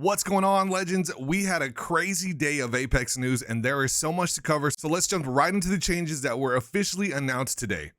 What's going on, legends? We had a crazy day of Apex news and there is so much to cover, so let's jump right into the changes that were officially announced today.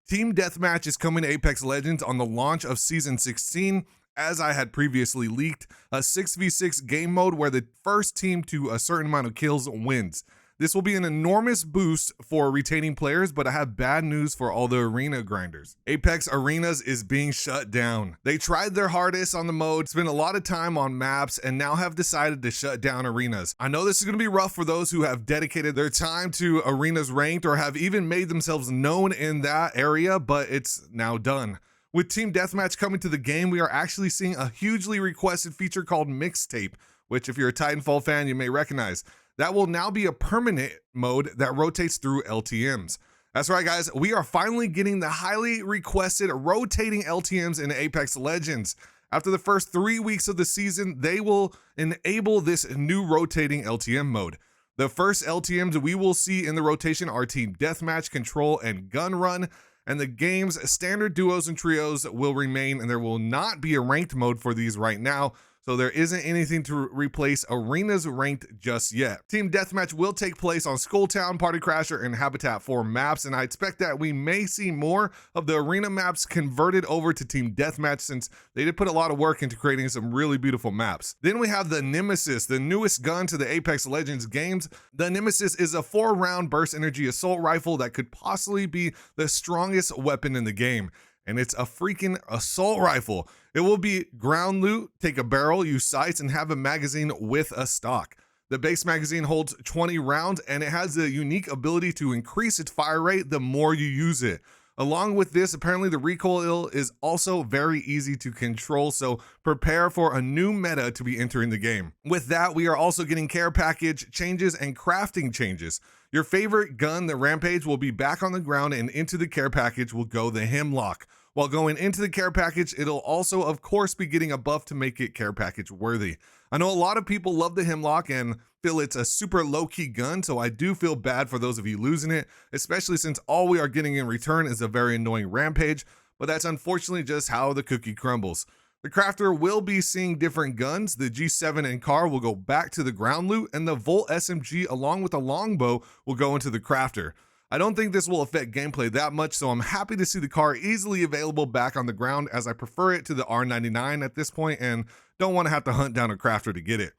Team Deathmatch is coming to Apex Legends on the launch of Season 16, as I had previously leaked, a 6v6 game mode where the first team to a certain amount of kills wins. This will be an enormous boost for retaining players, but I have bad news for all the arena grinders. Apex Arenas is being shut down. They tried their hardest on the mode, spent a lot of time on maps, and now have decided to shut down arenas. I know this is going to be rough for those who have dedicated their time to arenas ranked or have even made themselves known in that area, but it's now done. With Team Deathmatch coming to the game, we are actually seeing a hugely requested feature called Mixtape, which if you're a Titanfall fan, you may recognize. That will now be a permanent mode that rotates through LTMs. That's right, guys. We are finally getting the highly requested rotating LTMs in Apex Legends. After the first 3 weeks of the season, they will enable this new rotating LTM mode. The first LTMs we will see in the rotation are Team Deathmatch, Control, and Gun Run. And the game's standard duos and trios will remain, and there will not be a ranked mode for these right now. So there isn't anything to replace arenas ranked just yet. Team Deathmatch will take place on Skulltown, Party Crasher, and Habitat 4 maps, and I expect that we may see more of the arena maps converted over to Team Deathmatch since they did put a lot of work into creating some really beautiful maps. Then we have the Nemesis, the newest gun to the Apex Legends games. The Nemesis is a 4-round burst energy assault rifle that could possibly be the strongest weapon in the game. And it's a freaking assault rifle. It will be ground loot, take a barrel, use sights, and have a magazine with a stock. The base magazine holds 20 rounds, and it has the unique ability to increase its fire rate the more you use it. Along with this, apparently the recoil is also very easy to control, so prepare for a new meta to be entering the game. With that, we are also getting care package changes and crafting changes. Your favorite gun, the Rampage, will be back on the ground, and into the care package will go the Hemlock. While going into the care package, it'll also, of course, be getting a buff to make it care package worthy. I know a lot of people love the Hemlock and feel it's a super low-key gun, so I do feel bad for those of you losing it, especially since all we are getting in return is a very annoying Rampage, but that's unfortunately just how the cookie crumbles. The crafter will be seeing different guns. The G7 and car will go back to the ground loot, and the Volt SMG along with the longbow will go into the crafter. I don't think this will affect gameplay that much, so I'm happy to see the car easily available back on the ground, as I prefer it to the R99 at this point and don't want to have to hunt down a crafter to get it.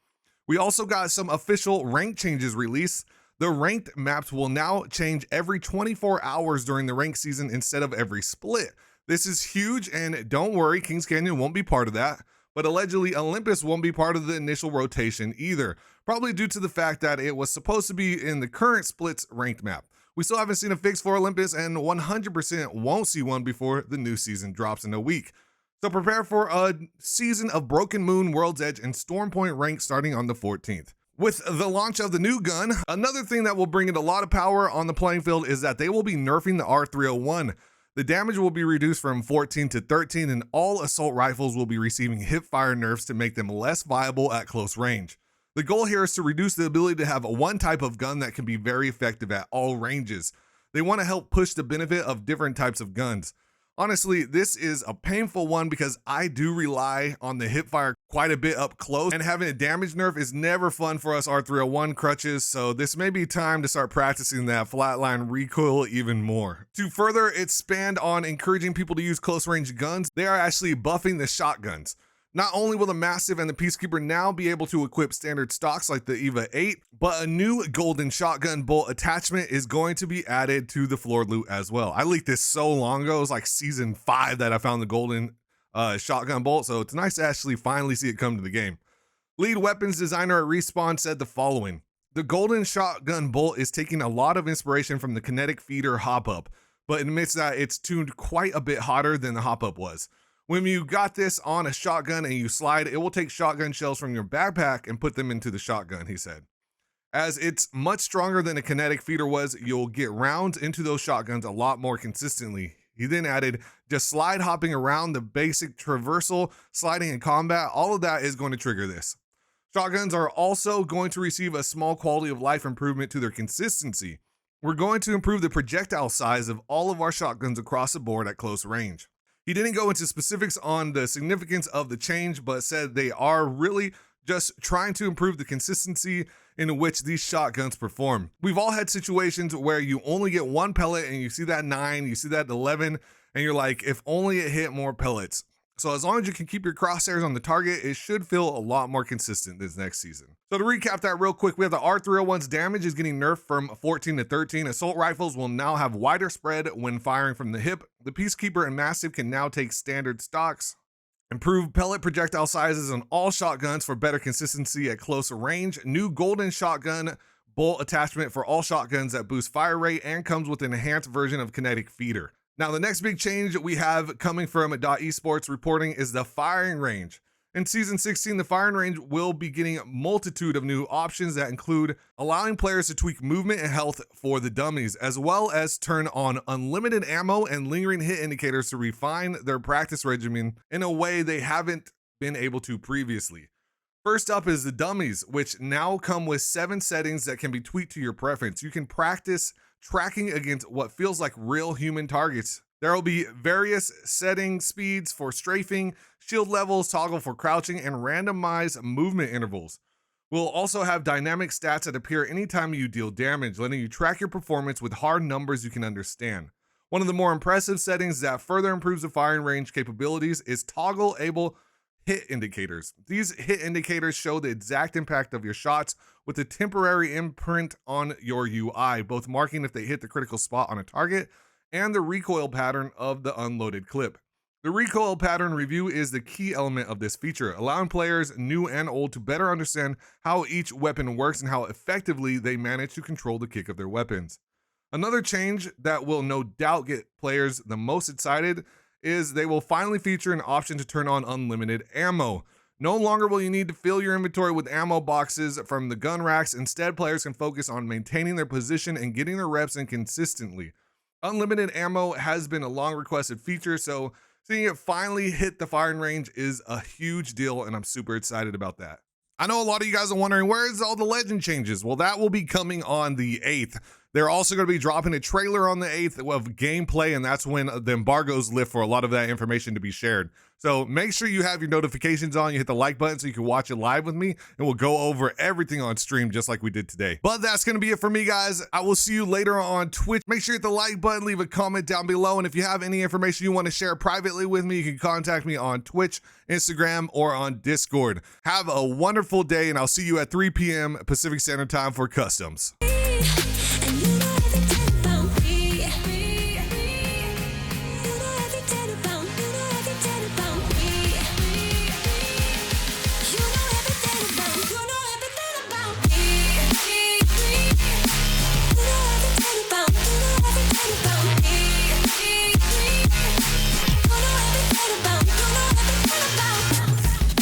We also got some official rank changes released. The ranked maps will now change every 24 hours during the rank season instead of every split. This is huge, and don't worry, Kings Canyon won't be part of that, but allegedly Olympus won't be part of the initial rotation either, probably due to the fact that it was supposed to be in the current splits ranked map. We still haven't seen a fix for Olympus and 100% won't see one before the new season drops in a week. So prepare for a season of Broken Moon, World's Edge, and Storm Point rank starting on the 14th. With the launch of the new gun, another thing that will bring in a lot of power on the playing field is that they will be nerfing the R301. The damage will be reduced from 14 to 13, and all assault rifles will be receiving hipfire nerfs to make them less viable at close range. The goal here is to reduce the ability to have one type of gun that can be very effective at all ranges. They want to help push the benefit of different types of guns. Honestly, this is a painful one because I do rely on the hipfire quite a bit up close, and having a damage nerf is never fun for us R301 crutches, so this may be time to start practicing that flatline recoil even more. To further expand on encouraging people to use close range guns, they are actually buffing the shotguns. Not only will the Massive and the Peacekeeper now be able to equip standard stocks like the EVA 8, but a new golden shotgun bolt attachment is going to be added to the floor loot as well. I leaked this so long ago, it was like season 5 that I found the golden shotgun bolt, so it's nice to actually finally see it come to the game. Lead weapons designer at Respawn said the following: the golden shotgun bolt is taking a lot of inspiration from the kinetic feeder hop-up, but admits that it's tuned quite a bit hotter than the hop-up was. When you got this on a shotgun and you slide, it will take shotgun shells from your backpack and put them into the shotgun, he said. As it's much stronger than a kinetic feeder was, you'll get rounds into those shotguns a lot more consistently. He then added, just slide hopping around the basic traversal, sliding in combat, all of that is going to trigger this. Shotguns are also going to receive a small quality of life improvement to their consistency. We're going to improve the projectile size of all of our shotguns across the board at close range. He didn't go into specifics on the significance of the change, but said they are really just trying to improve the consistency in which these shotguns perform. We've all had situations where you only get one pellet and you see that 9, you see that 11, and you're like, if only it hit more pellets. So as long as you can keep your crosshairs on the target, it should feel a lot more consistent this next season. So to recap that real quick, we have the R301's damage is getting nerfed from 14 to 13. Assault rifles will now have wider spread when firing from the hip. The Peacekeeper and Massive can now take standard stocks. Improved pellet projectile sizes on all shotguns for better consistency at close range. New golden shotgun bolt attachment for all shotguns that boost fire rate and comes with an enhanced version of kinetic feeder. Now, the next big change that we have coming from .esports reporting is the firing range. In Season 16, the firing range will be getting a multitude of new options that include allowing players to tweak movement and health for the dummies, as well as turn on unlimited ammo and lingering hit indicators to refine their practice regimen in a way they haven't been able to previously. First up is the dummies, which now come with 7 settings that can be tweaked to your preference. You can practice tracking against what feels like real human targets. There will be various setting speeds for strafing, shield levels, toggle for crouching, and randomized movement intervals. We'll also have dynamic stats that appear anytime you deal damage, letting you track your performance with hard numbers you can understand. One of the more impressive settings that further improves the firing range capabilities is toggle-able hit indicators. These hit indicators show the exact impact of your shots with a temporary imprint on your UI, both marking if they hit the critical spot on a target and the recoil pattern of the unloaded clip. The recoil pattern review is the key element of this feature, allowing players new and old to better understand how each weapon works and how effectively they manage to control the kick of their weapons. Another change that will no doubt get players the most excited is they will finally feature an option to turn on unlimited ammo. No longer will you need to fill your inventory with ammo boxes from the gun racks. Instead, players can focus on maintaining their position and getting their reps in consistently. Unlimited ammo has been a long requested feature, so seeing it finally hit the firing range is a huge deal, and I'm super excited about that. I know a lot of you guys are wondering, where's all the legend changes? Well, that will be coming on the 8th. They're also going to be dropping a trailer on the 8th of gameplay, and that's when the embargoes lift for a lot of that information to be shared. So make sure you have your notifications on, you hit the like button so you can watch it live with me, and we'll go over everything on stream just like we did today. But that's going to be it for me, guys. I will see you later on Twitch. Make sure you hit the like button, leave a comment down below, and if you have any information you want to share privately with me, you can contact me on Twitch, Instagram, or on Discord. Have a wonderful day, and I'll see you at 3 p.m. Pacific Standard Time for customs.